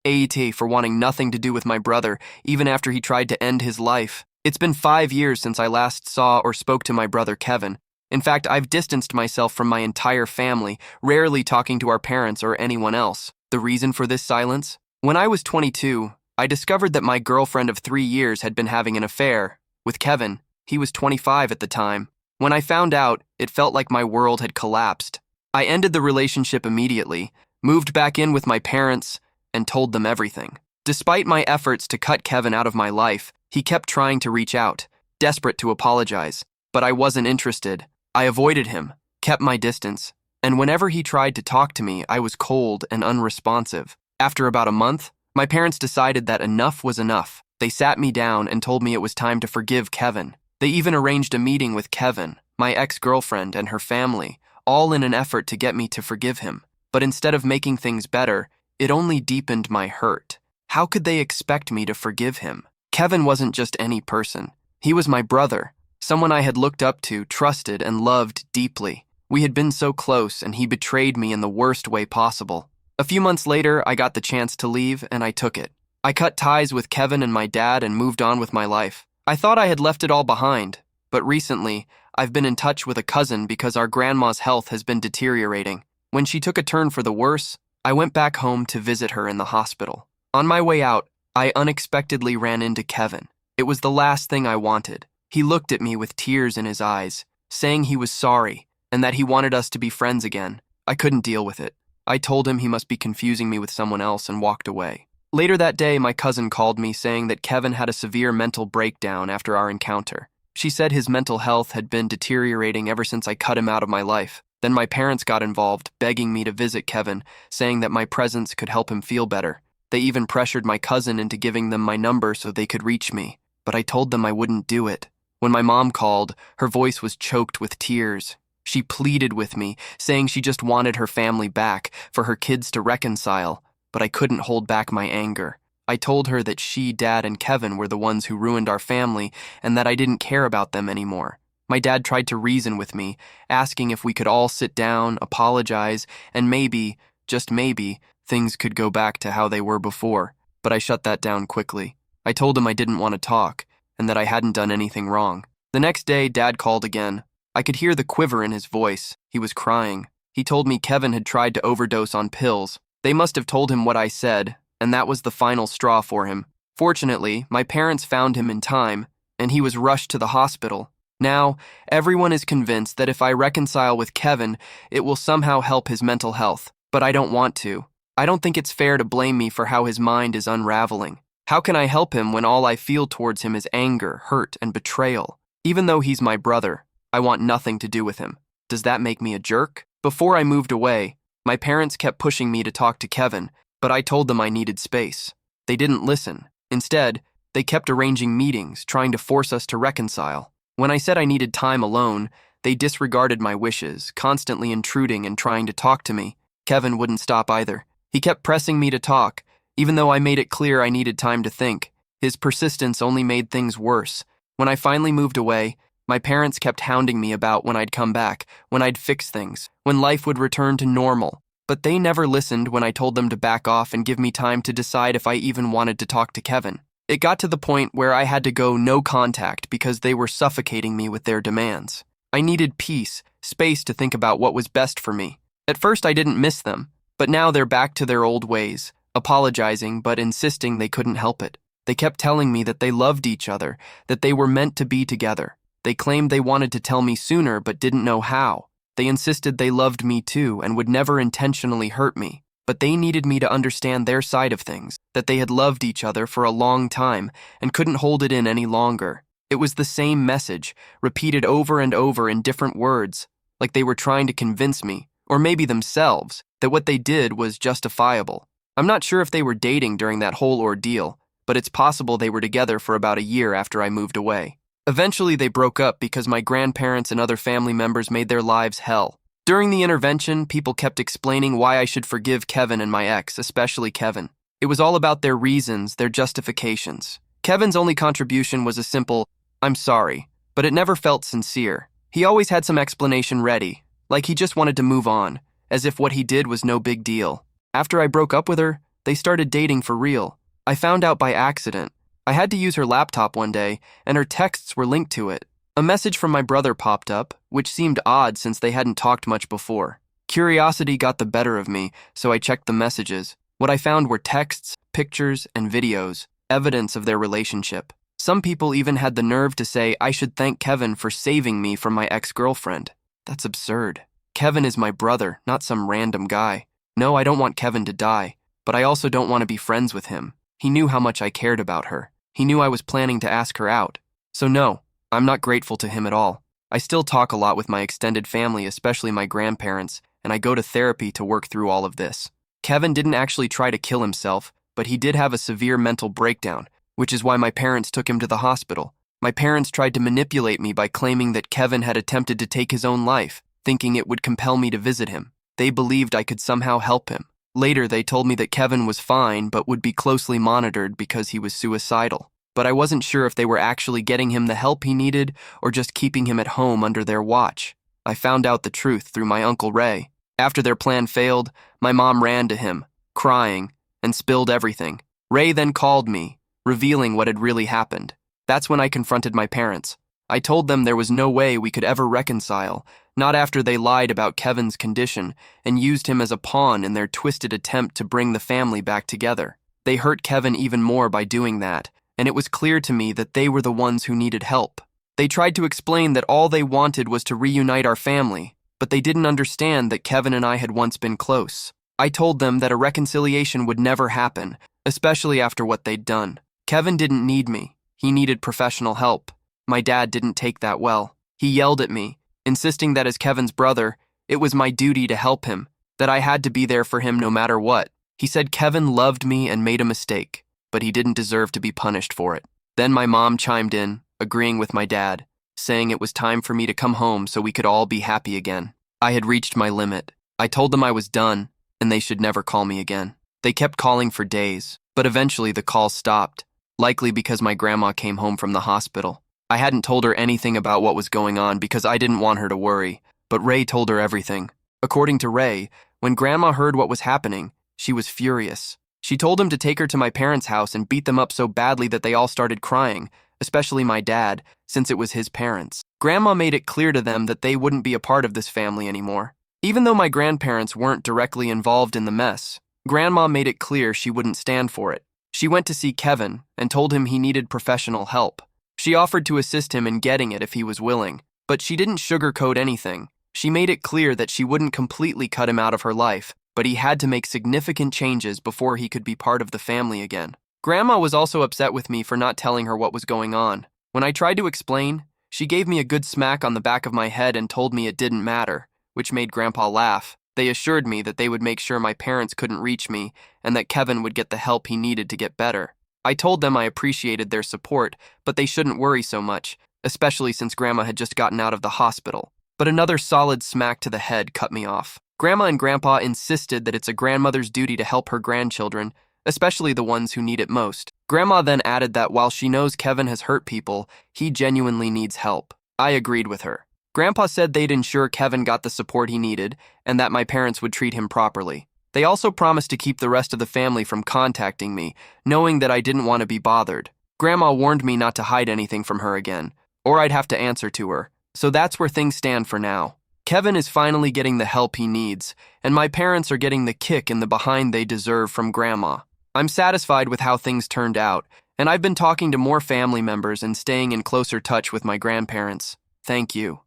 AITA for wanting nothing to do with my brother, even after he tried to end his life. It's been 5 years since I last saw or spoke to my brother Kevin. In fact, I've distanced myself from my entire family, rarely talking to our parents or anyone else. The reason for this silence? When I was 22, I discovered that my girlfriend of 3 years had been having an affair with Kevin. He was 25 at the time. When I found out, it felt like my world had collapsed. I ended the relationship immediately, moved back in with my parents, and told them everything. Despite my efforts to cut Kevin out of my life, he kept trying to reach out, desperate to apologize. But I wasn't interested. I avoided him, kept my distance, and whenever he tried to talk to me, I was cold and unresponsive. After about a month, my parents decided that enough was enough. They sat me down and told me it was time to forgive Kevin. They even arranged a meeting with Kevin, my ex-girlfriend, and her family, all in an effort to get me to forgive him. But instead of making things better, it only deepened my hurt. How could they expect me to forgive him? Kevin wasn't just any person. He was my brother, someone I had looked up to, trusted, and loved deeply. We had been so close, and he betrayed me in the worst way possible. A few months later, I got the chance to leave, and I took it. I cut ties with Kevin and my dad and moved on with my life. I thought I had left it all behind, but recently, I've been in touch with a cousin because our grandma's health has been deteriorating. When she took a turn for the worse, I went back home to visit her in the hospital. On my way out, I unexpectedly ran into Kevin. It was the last thing I wanted. He looked at me with tears in his eyes, saying he was sorry and that he wanted us to be friends again. I couldn't deal with it. I told him he must be confusing me with someone else and walked away. Later that day, my cousin called me saying that Kevin had a severe mental breakdown after our encounter. She said his mental health had been deteriorating ever since I cut him out of my life. Then my parents got involved, begging me to visit Kevin, saying that my presence could help him feel better. They even pressured my cousin into giving them my number so they could reach me, but I told them I wouldn't do it. When my mom called, her voice was choked with tears. She pleaded with me, saying she just wanted her family back, for her kids to reconcile, but I couldn't hold back my anger. I told her that she, Dad, and Kevin were the ones who ruined our family and that I didn't care about them anymore. My dad tried to reason with me, asking if we could all sit down, apologize, and maybe, just maybe, things could go back to how they were before, but I shut that down quickly. I told him I didn't want to talk, and that I hadn't done anything wrong. The next day, Dad called again. I could hear the quiver in his voice. He was crying. He told me Kevin had tried to overdose on pills. They must have told him what I said, and that was the final straw for him. Fortunately, my parents found him in time, and he was rushed to the hospital. Now, everyone is convinced that if I reconcile with Kevin, it will somehow help his mental health. But I don't want to. I don't think it's fair to blame me for how his mind is unraveling. How can I help him when all I feel towards him is anger, hurt, and betrayal? Even though he's my brother, I want nothing to do with him. Does that make me a jerk? Before I moved away, my parents kept pushing me to talk to Kevin, but I told them I needed space. They didn't listen. Instead, they kept arranging meetings, trying to force us to reconcile. When I said I needed time alone, they disregarded my wishes, constantly intruding and trying to talk to me. Kevin wouldn't stop either. He kept pressing me to talk, even though I made it clear I needed time to think. His persistence only made things worse. When I finally moved away, my parents kept hounding me about when I'd come back, when I'd fix things, when life would return to normal. But they never listened when I told them to back off and give me time to decide if I even wanted to talk to Kevin. It got to the point where I had to go no contact because they were suffocating me with their demands. I needed peace, space to think about what was best for me. At first I didn't miss them, but now they're back to their old ways, apologizing but insisting they couldn't help it. They kept telling me that they loved each other, that they were meant to be together. They claimed they wanted to tell me sooner but didn't know how. They insisted they loved me too and would never intentionally hurt me. But they needed me to understand their side of things, that they had loved each other for a long time and couldn't hold it in any longer. It was the same message, repeated over and over in different words, like they were trying to convince me, or maybe themselves, that what they did was justifiable. I'm not sure if they were dating during that whole ordeal, but it's possible they were together for about a year after I moved away. Eventually, they broke up because my grandparents and other family members made their lives hell. During the intervention, people kept explaining why I should forgive Kevin and my ex, especially Kevin. It was all about their reasons, their justifications. Kevin's only contribution was a simple, "I'm sorry," but it never felt sincere. He always had some explanation ready, like he just wanted to move on, as if what he did was no big deal. After I broke up with her, They started dating for real. I found out by accident. I had to use her laptop one day, and her texts were linked to it. A message from my brother popped up, which seemed odd since they hadn't talked much before. Curiosity got the better of me, so I checked the messages. What I found were texts, pictures, and videos, evidence of their relationship. Some people even had the nerve to say I should thank Kevin for saving me from my ex-girlfriend. That's absurd. Kevin is my brother, not some random guy. No, I don't want Kevin to die, but I also don't want to be friends with him. He knew how much I cared about her. He knew I was planning to ask her out. So no, I'm not grateful to him at all. I still talk a lot with my extended family, especially my grandparents, and I go to therapy to work through all of this. Kevin didn't actually try to kill himself, but he did have a severe mental breakdown, which is why my parents took him to the hospital. My parents tried to manipulate me by claiming that Kevin had attempted to take his own life, thinking it would compel me to visit him. They believed I could somehow help him. Later, they told me that Kevin was fine but would be closely monitored because he was suicidal. But I wasn't sure if they were actually getting him the help he needed or just keeping him at home under their watch. I found out the truth through my Uncle Ray. After their plan failed, my mom ran to him, crying, and spilled everything. Ray then called me, revealing what had really happened. That's when I confronted my parents. I told them there was no way we could ever reconcile, not after they lied about Kevin's condition and used him as a pawn in their twisted attempt to bring the family back together. They hurt Kevin even more by doing that, and it was clear to me that they were the ones who needed help. They tried to explain that all they wanted was to reunite our family, but they didn't understand that Kevin and I had once been close. I told them that a reconciliation would never happen, especially after what they'd done. Kevin didn't need me. He needed professional help. My dad didn't take that well. He yelled at me, insisting that as Kevin's brother, it was my duty to help him, that I had to be there for him no matter what. He said Kevin loved me and made a mistake, but he didn't deserve to be punished for it. Then my mom chimed in, agreeing with my dad, saying it was time for me to come home so we could all be happy again. I had reached my limit. I told them I was done, and they should never call me again. They kept calling for days, but eventually the calls stopped, likely because my grandma came home from the hospital. I hadn't told her anything about what was going on because I didn't want her to worry, but Ray told her everything. According to Ray, when Grandma heard what was happening, she was furious. She told him to take her to my parents' house and beat them up so badly that they all started crying, especially my dad, since it was his parents. Grandma made it clear to them that they wouldn't be a part of this family anymore. Even though my grandparents weren't directly involved in the mess, Grandma made it clear she wouldn't stand for it. She went to see Kevin and told him he needed professional help. She offered to assist him in getting it if he was willing, but she didn't sugarcoat anything. She made it clear that she wouldn't completely cut him out of her life, but he had to make significant changes before he could be part of the family again. Grandma was also upset with me for not telling her what was going on. When I tried to explain, she gave me a good smack on the back of my head and told me it didn't matter, which made Grandpa laugh. They assured me that they would make sure my parents couldn't reach me and that Kevin would get the help he needed to get better. I told them I appreciated their support, but they shouldn't worry so much, especially since Grandma had just gotten out of the hospital. But another solid smack to the head cut me off. Grandma and Grandpa insisted that it's a grandmother's duty to help her grandchildren, especially the ones who need it most. Grandma then added that while she knows Kevin has hurt people, he genuinely needs help. I agreed with her. Grandpa said they'd ensure Kevin got the support he needed and that my parents would treat him properly. They also promised to keep the rest of the family from contacting me, knowing that I didn't want to be bothered. Grandma warned me not to hide anything from her again, or I'd have to answer to her. So that's where things stand for now. Kevin is finally getting the help he needs, and my parents are getting the kick in the behind they deserve from Grandma. I'm satisfied with how things turned out, and I've been talking to more family members and staying in closer touch with my grandparents. Thank you.